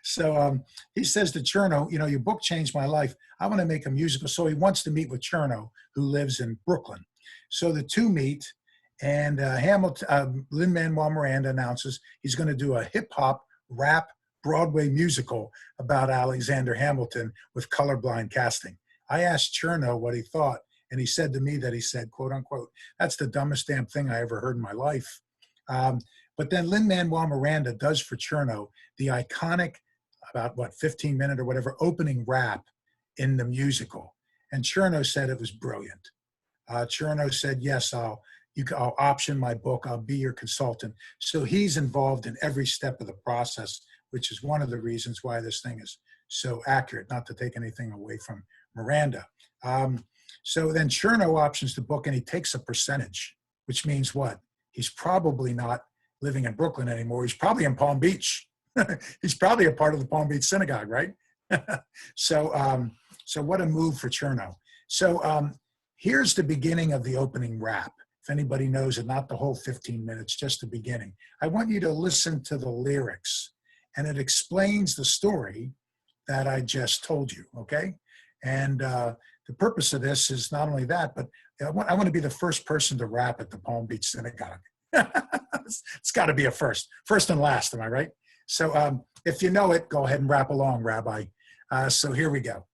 So he says to Chernow, your book changed my life. I want to make a musical. So he wants to meet with Chernow, who lives in Brooklyn. So the two meet, and Lin-Manuel Miranda announces he's going to do a hip-hop, rap, Broadway musical about Alexander Hamilton with colorblind casting. I asked Chernow what he thought, and he said to me that he said, quote unquote, that's the dumbest damn thing I ever heard in my life. But then Lin-Manuel Miranda does for Chernow the iconic, about what, 15-minute or whatever, opening rap in the musical. And Chernow said it was brilliant. Chernow said, yes, I'll option my book. I'll be your consultant. So he's involved in every step of the process, which is one of the reasons why this thing is so accurate, not to take anything away from Miranda. So then Chernow options the book and he takes a percentage, which means what? He's probably not living in Brooklyn anymore. He's probably in Palm Beach. He's probably a part of the Palm Beach Synagogue, right? So what a move for Chernow. So here's the beginning of the opening rap. If anybody knows it, not the whole 15 minutes, just the beginning. I want you to listen to the lyrics, and it explains the story that I just told you, okay? And the purpose of this is not only that, but I want to be the first person to rap at the Palm Beach Synagogue. It's got to be a first and last, am I right? So if you know it, go ahead and rap along, Rabbi. So here we go.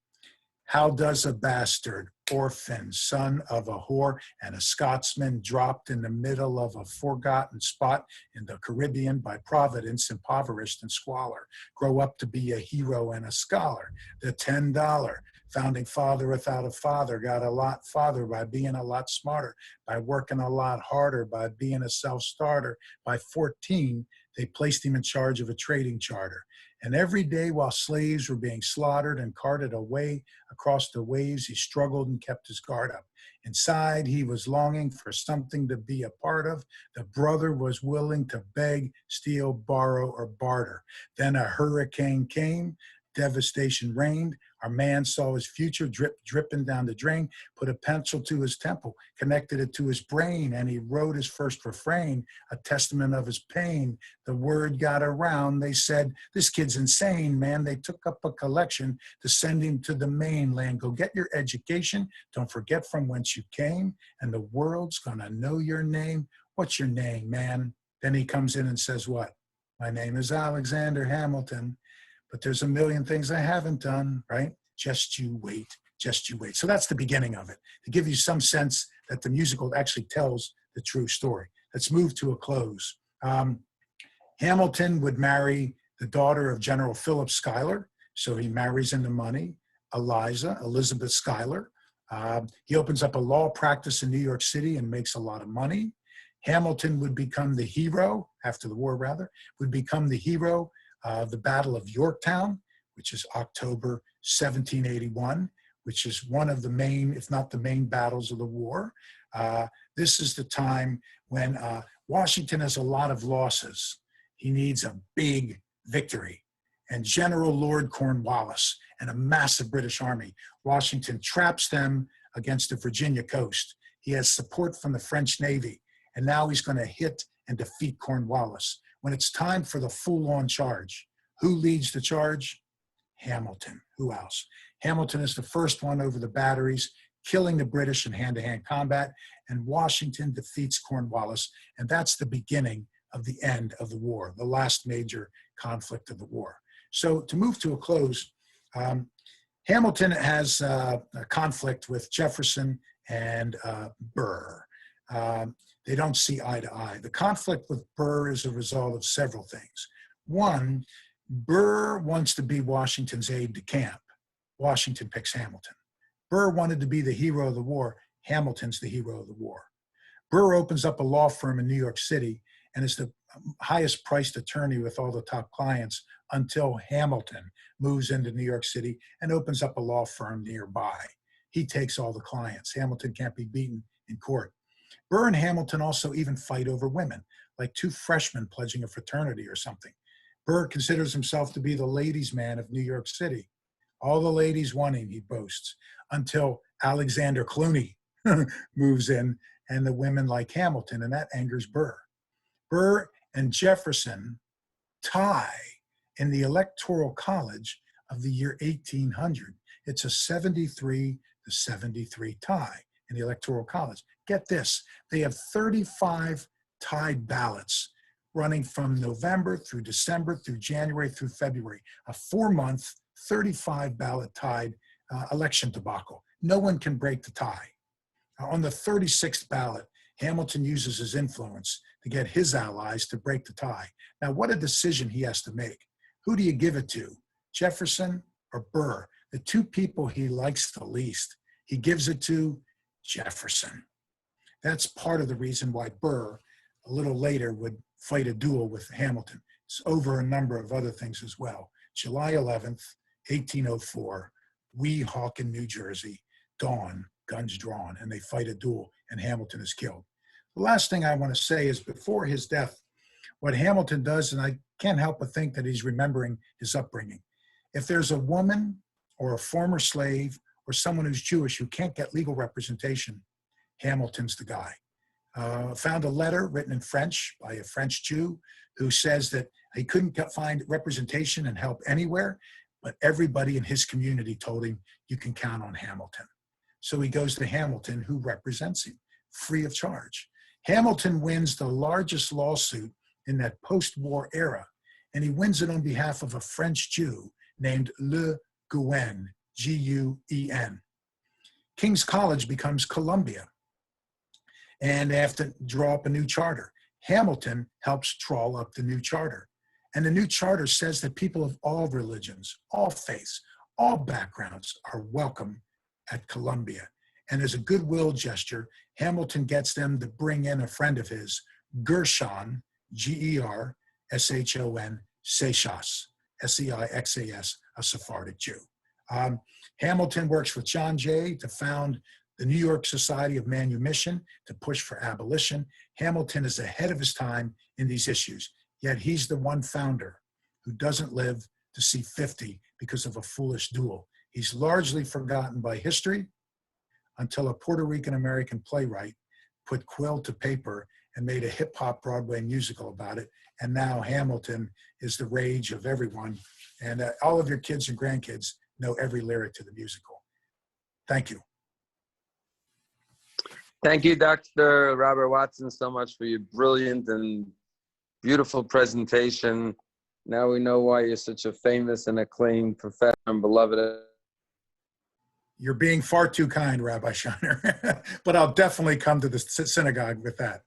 How does a bastard, orphan, son of a whore, and a Scotsman dropped in the middle of a forgotten spot in the Caribbean by Providence, impoverished and squalor, grow up to be a hero and a scholar? The $10 founding father without a father got a lot farther by being a lot smarter, by working a lot harder, by being a self-starter. By 14, they placed him in charge of a trading charter. And every day while slaves were being slaughtered and carted away across the waves, he struggled and kept his guard up. Inside, he was longing for something to be a part of. The brother was willing to beg, steal, borrow, or barter. Then a hurricane came, devastation reigned. Our man saw his future dripping down the drain, put a pencil to his temple, connected it to his brain, and he wrote his first refrain, a testament of his pain. The word got around. They said, this kid's insane, man. They took up a collection to send him to the mainland. Go get your education. Don't forget from whence you came, and the world's gonna know your name. What's your name, man? Then he comes in and says, what? My name is Alexander Hamilton. But there's a million things I haven't done, right? Just you wait, just you wait. So that's the beginning of it, to give you some sense that the musical actually tells the true story. Let's move to a close. Hamilton would marry the daughter of General Philip Schuyler, so he marries into money, Elizabeth Schuyler. He opens up a law practice in New York City and makes a lot of money. Hamilton would become the hero, after the war rather, would become the hero the Battle of Yorktown, which is October 1781, which is one of the main, if not the main battles of the war. This is the time when Washington has a lot of losses. He needs a big victory. And General Lord Cornwallis and a massive British army, Washington traps them against the Virginia coast. He has support from the French Navy, and now he's going to hit and defeat Cornwallis. When it's time for the full-on charge, who leads the charge? Hamilton. Who else? Hamilton is the first one over the batteries, killing the British in hand-to-hand combat, and Washington defeats Cornwallis, and that's the beginning of the end of the war, the last major conflict of the war. So to move to a close, Hamilton has a conflict with Jefferson and Burr. They don't see eye to eye. The conflict with Burr is a result of several things. One, Burr wants to be Washington's aide-de-camp. Washington picks Hamilton. Burr wanted to be the hero of the war. Hamilton's the hero of the war. Burr opens up a law firm in New York City and is the highest priced attorney with all the top clients until Hamilton moves into New York City and opens up a law firm nearby. He takes all the clients. Hamilton can't be beaten in court. Burr and Hamilton also even fight over women, like two freshmen pledging a fraternity or something. Burr considers himself to be the ladies' man of New York City. All the ladies want him, he boasts, until Alexander Clooney moves in and the women like Hamilton, and that angers Burr. Burr and Jefferson tie in the Electoral College of the year 1800. It's a 73-73 tie in the Electoral College. Get this, they have 35 tied ballots running from November through December through January through February, a 4-month, 35 ballot tied election debacle. No one can break the tie. On the 36th ballot, Hamilton uses his influence to get his allies to break the tie. Now, what a decision he has to make. Who do you give it to, Jefferson or Burr? The two people he likes the least. He gives it to Jefferson. That's part of the reason why Burr, a little later, would fight a duel with Hamilton. It's over a number of other things as well. July 11th, 1804, Weehawken, New Jersey, dawn, guns drawn, and they fight a duel, and Hamilton is killed. The last thing I want to say is before his death, what Hamilton does, and I can't help but think that he's remembering his upbringing. If there's a woman or a former slave or someone who's Jewish who can't get legal representation, Hamilton's the guy. Found a letter written in French by a French Jew who says that he couldn't find representation and help anywhere, but everybody in his community told him, you can count on Hamilton. So he goes to Hamilton, who represents him, free of charge. Hamilton wins the largest lawsuit in that post-war era, and he wins it on behalf of a French Jew named Le Guen, G-U-E-N. King's College becomes Columbia, and they have to draw up a new charter. Hamilton helps draw up the new charter. And the new charter says that people of all religions, all faiths, all backgrounds are welcome at Columbia. And as a goodwill gesture, Hamilton gets them to bring in a friend of his, Gershon, G-E-R-S-H-O-N, Seixas, S-E-I-X-A-S, a Sephardic Jew. Hamilton works with John Jay to found the New York Society of Manumission to push for abolition. Hamilton is ahead of his time in these issues, yet he's the one founder who doesn't live to see 50 because of a foolish duel. He's largely forgotten by history until a Puerto Rican American playwright put quill to paper and made a hip hop Broadway musical about it. And now Hamilton is the rage of everyone. And all of your kids and grandkids know every lyric to the musical. Thank you. Thank you, Dr. Robert Watson, so much for your brilliant and beautiful presentation. Now we know why you're such a famous and acclaimed professor and beloved. You're being far too kind, Rabbi Shiner, but I'll definitely come to the synagogue with that.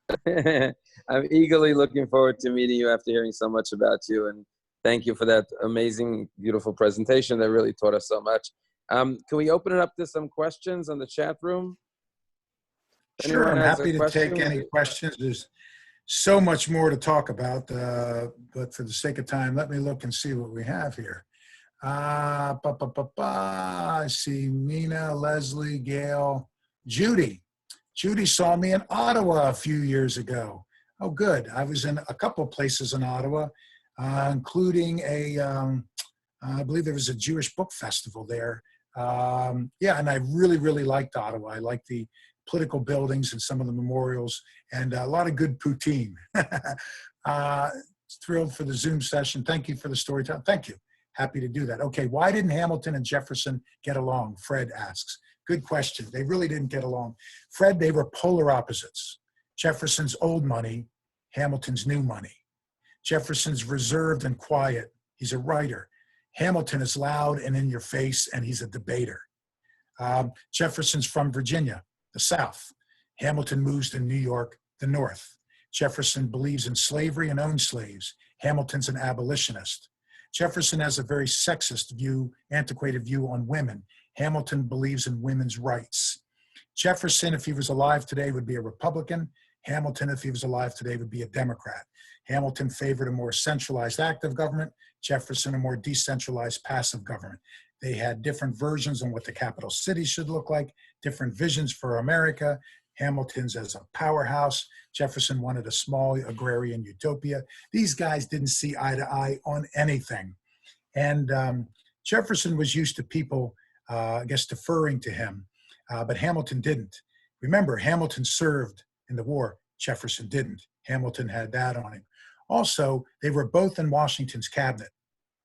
I'm eagerly looking forward to meeting you after hearing so much about you, and thank you for that amazing, beautiful presentation that really taught us so much. Can we open it up to some questions on the chat room? Sure, I'm happy to take any questions. There's so much more to talk about, but for the sake of time, let me look and see what we have here. I see Nina, Leslie, Gail, Judy. Judy saw me in Ottawa a few years ago. Oh, good. I was in a couple of places in Ottawa, including I believe there was a Jewish book festival there. Yeah, and I really, really liked Ottawa. I liked the political buildings and some of the memorials and a lot of good poutine. Thrilled for the Zoom session. Thank you for the story time. Thank you. Happy to do that. Okay, why didn't Hamilton and Jefferson get along? Fred asks. Good question. They really didn't get along. Fred, they were polar opposites. Jefferson's old money, Hamilton's new money. Jefferson's reserved and quiet. He's a writer. Hamilton is loud and in your face, and he's a debater. Jefferson's from Virginia, the South. Hamilton moves to New York, the North. Jefferson believes in slavery and owns slaves. Hamilton's an abolitionist. Jefferson has a very sexist view, antiquated view on women. Hamilton believes in women's rights. Jefferson, if he was alive today, would be a Republican. Hamilton, if he was alive today, would be a Democrat. Hamilton favored a more centralized active government. Jefferson, a more decentralized passive government. They had different versions on what the capital city should look like, different visions for America. Hamilton's as a powerhouse. Jefferson wanted a small agrarian utopia. These guys didn't see eye to eye on anything. And Jefferson was used to people, I guess, deferring to him, but Hamilton didn't. Remember, Hamilton served in the war. Jefferson didn't. Hamilton had that on him. Also, they were both in Washington's cabinet.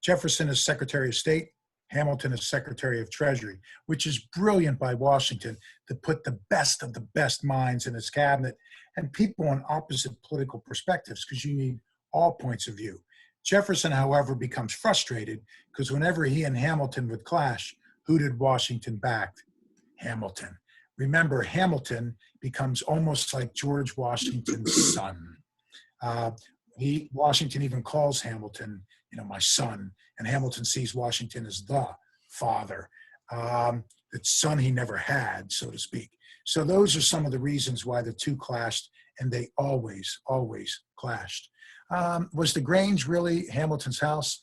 Jefferson as Secretary of State, Hamilton as Secretary of Treasury, which is brilliant by Washington to put the best of the best minds in his cabinet and people on opposite political perspectives, because you need all points of view. Jefferson, however, becomes frustrated because whenever he and Hamilton would clash, who did Washington back? Hamilton. remember, Hamilton becomes almost like George Washington's son. Washington even calls Hamilton, my son, and Hamilton sees Washington as the father, the son he never had, so to speak. So those are some of the reasons why the two clashed, and they always, always clashed. Was the Grange really Hamilton's house?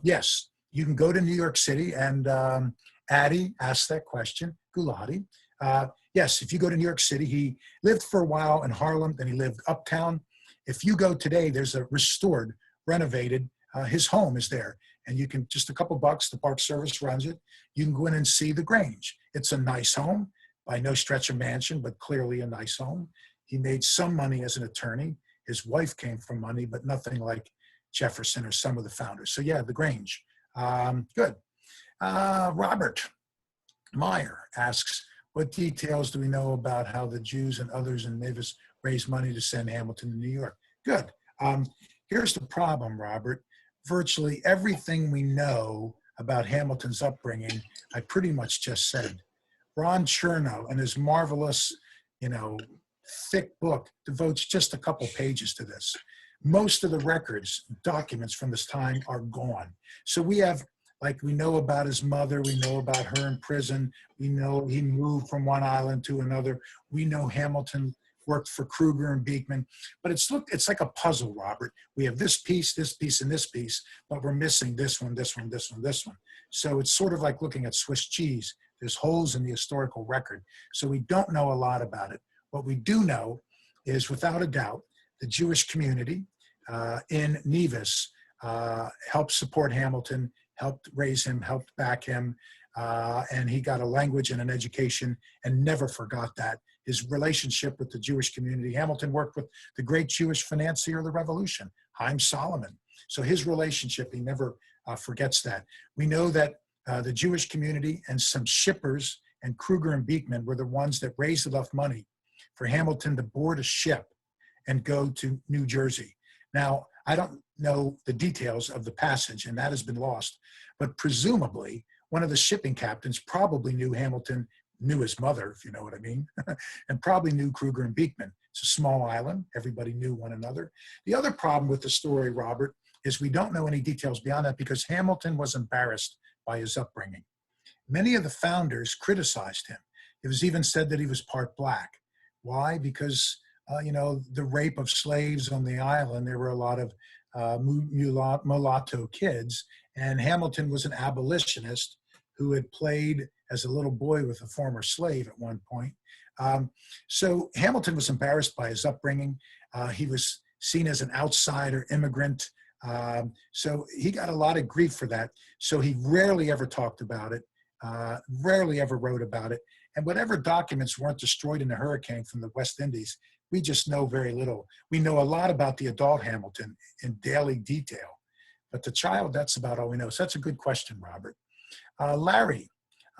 Yes, you can go to New York City, and Addie asked that question, Gulati. Yes, if you go to New York City, he lived for a while in Harlem, then he lived uptown. If you go today, there's a restored, renovated, his home is there. And you can, just a couple bucks, the Park Service runs it. You can go in and see the Grange. It's a nice home, by no stretch of mansion, but clearly a nice home. He made some money as an attorney. His wife came from money, but nothing like Jefferson or some of the founders. So yeah, the Grange. Good. Robert Meyer asks, what details do we know about how the Jews and others in Mavis raised money to send Hamilton to New York? Good. Here's the problem, Robert. Virtually everything we know about Hamilton's upbringing, I pretty much just said. Ron Chernow, in his marvelous, thick book, devotes just a couple pages to this. Most of the records, documents from this time are gone. So we have, we know about his mother, we know about her in prison, we know he moved from one island to another, we know Hamilton worked for Kruger and Beekman, but it's like a puzzle, Robert. We have this piece, and this piece, but we're missing this one, this one, this one, this one. So it's sort of like looking at Swiss cheese. There's holes in the historical record. So we don't know a lot about it. What we do know is, without a doubt, the Jewish community in Nevis helped support Hamilton, helped raise him, helped back him, and he got a language and an education and never forgot that. His relationship with the Jewish community. Hamilton worked with the great Jewish financier of the Revolution, Haim Solomon. So his relationship, he never forgets that. We know that the Jewish community and some shippers and Kruger and Beekman were the ones that raised enough money for Hamilton to board a ship and go to New Jersey. Now, I don't know the details of the passage, and that has been lost, but presumably one of the shipping captains probably knew Hamilton, knew his mother, if you know what I mean, and probably knew Kruger and Beekman. It's a small island. Everybody knew one another. The other problem with the story, Robert, is we don't know any details beyond that because Hamilton was embarrassed by his upbringing. Many of the founders criticized him. It was even said that he was part black. Why? Because, the rape of slaves on the island, there were a lot of mulatto kids, and Hamilton was an abolitionist who had played as a little boy with a former slave at one point. So Hamilton was embarrassed by his upbringing. He was seen as an outsider immigrant. So he got a lot of grief for that. So he rarely ever talked about it, rarely ever wrote about it. And whatever documents weren't destroyed in the hurricane from the West Indies, we just know very little. We know a lot about the adult Hamilton in daily detail, but the child, that's about all we know. So that's a good question, Robert. Larry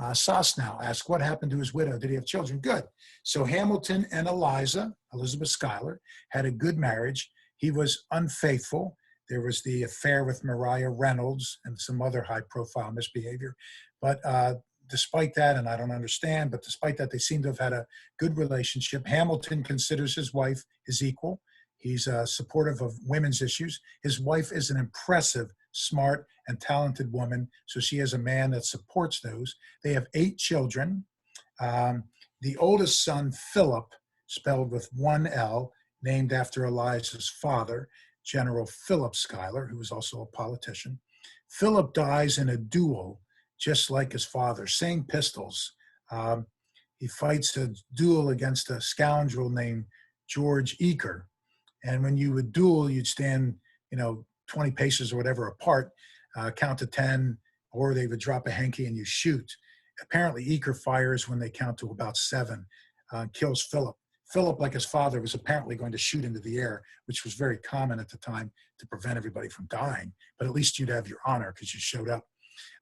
Sosnow asked, what happened to his widow? Did he have children? Good. So Hamilton and Elizabeth Schuyler, had a good marriage. He was unfaithful. There was the affair with Maria Reynolds and some other high-profile misbehavior. But despite that, and I don't understand, but despite that, they seem to have had a good relationship. Hamilton considers his wife his equal. He's supportive of women's issues. His wife is an impressive, smart, and talented woman, so she has a man that supports those. They have 8 children. The oldest son, Philip, spelled with one L, named after Eliza's father, General Philip Schuyler, who was also a politician. Philip dies in a duel, just like his father, same pistols. He fights a duel against a scoundrel named George Eaker. And when you would duel, you'd stand, 20 paces or whatever apart, count to 10, or they would drop a hanky and you shoot. Apparently, Eaker fires when they count to about 7, kills Philip. Philip, like his father, was apparently going to shoot into the air, which was very common at the time to prevent everybody from dying. But at least you'd have your honor because you showed up.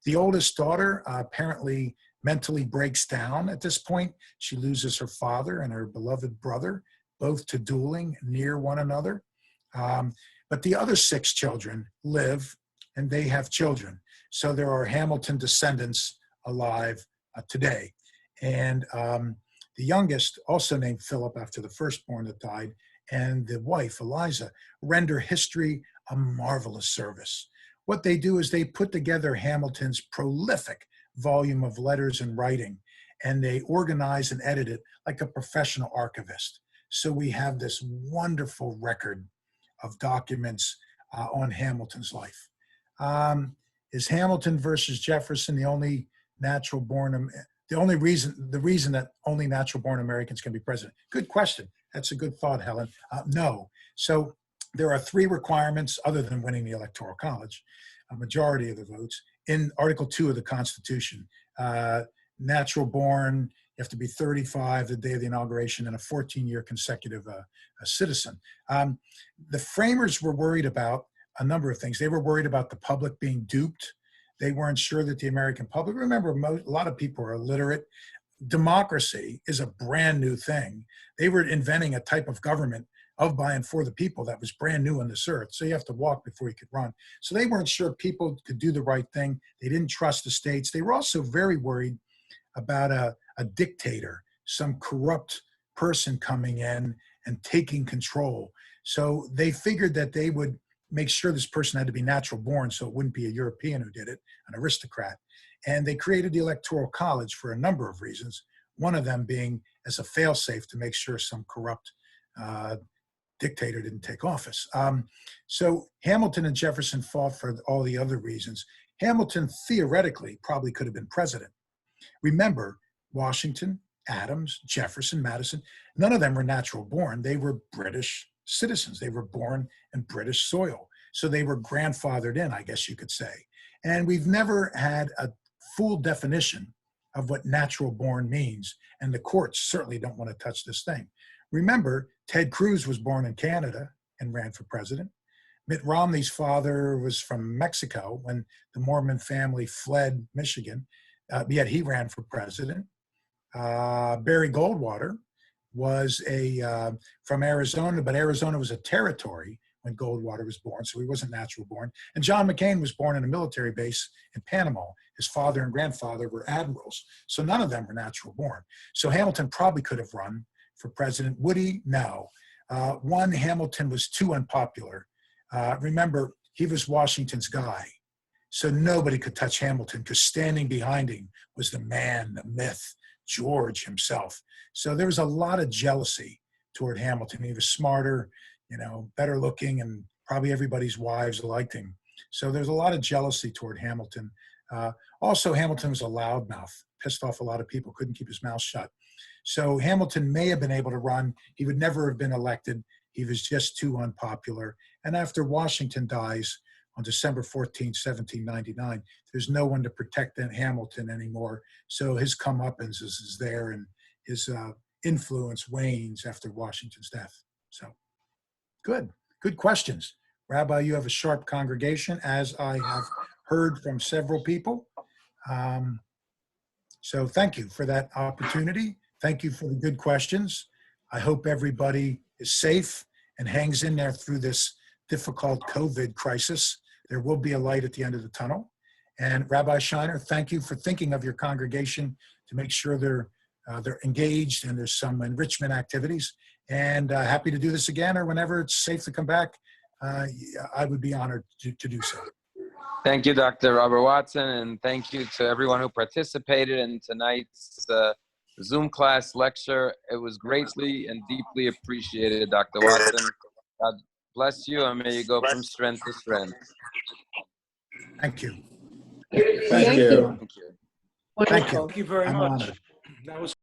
The oldest daughter apparently mentally breaks down at this point. She loses her father and her beloved brother, both to dueling near one another. But the other 6 children live and they have children. So there are Hamilton descendants alive today. And The youngest, also named Philip after the firstborn that died, and the wife, Eliza, render history a marvelous service. What they do is they put together Hamilton's prolific volume of letters and writing, and they organize and edit it like a professional archivist. So we have this wonderful record of documents on Hamilton's life. Is Hamilton versus Jefferson the only the reason that only natural born Americans can be president? Good question. That's a good thought, Helen. No. So there are 3 requirements other than winning the Electoral College, a majority of the votes, in Article 2 of the Constitution. Natural born, you have to be 35 the day of the inauguration, and a 14-year consecutive citizen. The framers were worried about a number of things. They were worried about the public being duped. They weren't sure that the American public, remember, a lot of people are illiterate. Democracy is a brand new thing. They were inventing a type of government of, by, and for the people that was brand new on this earth. So you have to walk before you could run. So they weren't sure people could do the right thing. They didn't trust the states. They were also very worried about a dictator, some corrupt person coming in and taking control. So they figured that they would make sure this person had to be natural born, so it wouldn't be a European who did it, an aristocrat. And they created the Electoral College for a number of reasons, one of them being as a fail-safe to make sure some corrupt dictator didn't take office. So Hamilton and Jefferson fought for all the other reasons. Hamilton theoretically probably could have been president. Remember, Washington, Adams, Jefferson, Madison, none of them were natural born. They were British citizens. They were born in British soil. So they were grandfathered in, I guess you could say. And we've never had a full definition of what natural born means. And the courts certainly don't want to touch this thing. Remember, Ted Cruz was born in Canada and ran for president. Mitt Romney's father was from Mexico when the Mormon family fled Michigan, yet he ran for president. Barry Goldwater was from Arizona, but Arizona was a territory when Goldwater was born, so he wasn't natural born. And John McCain was born in a military base in Panama. His father and grandfather were admirals, so none of them were natural born. So Hamilton probably could have run for president. Would he? No. One, Hamilton was too unpopular. Remember, he was Washington's guy, so nobody could touch Hamilton because standing behind him was the man, the myth, George himself. So there was a lot of jealousy toward Hamilton. He was smarter, better looking, and probably everybody's wives liked him. So there's a lot of jealousy toward Hamilton. Also, Hamilton was a loudmouth, pissed off a lot of people, couldn't keep his mouth shut. So Hamilton may have been able to run. He would never have been elected. He was just too unpopular. And after Washington dies on December 14, 1799, there's no one to protect Hamilton anymore. So his comeuppance is there, and his influence wanes after Washington's death. So good questions. Rabbi, you have a sharp congregation, as I have heard from several people. So thank you for that opportunity. Thank you for the good questions. I hope everybody is safe and hangs in there through this difficult COVID crisis. There will be a light at the end of the tunnel. And Rabbi Shiner, thank you for thinking of your congregation to make sure they're engaged and there's some enrichment activities. And happy to do this again, or whenever it's safe to come back, I would be honored to do so. Thank you, Dr. Robert Watson, and thank you to everyone who participated in tonight's Zoom class lecture. It was greatly and deeply appreciated, Dr. Watson. God bless you, and may you go from strength to strength. Thank you. Thank you. Thank you. Thank you. Thank you very I'm much. honored. That was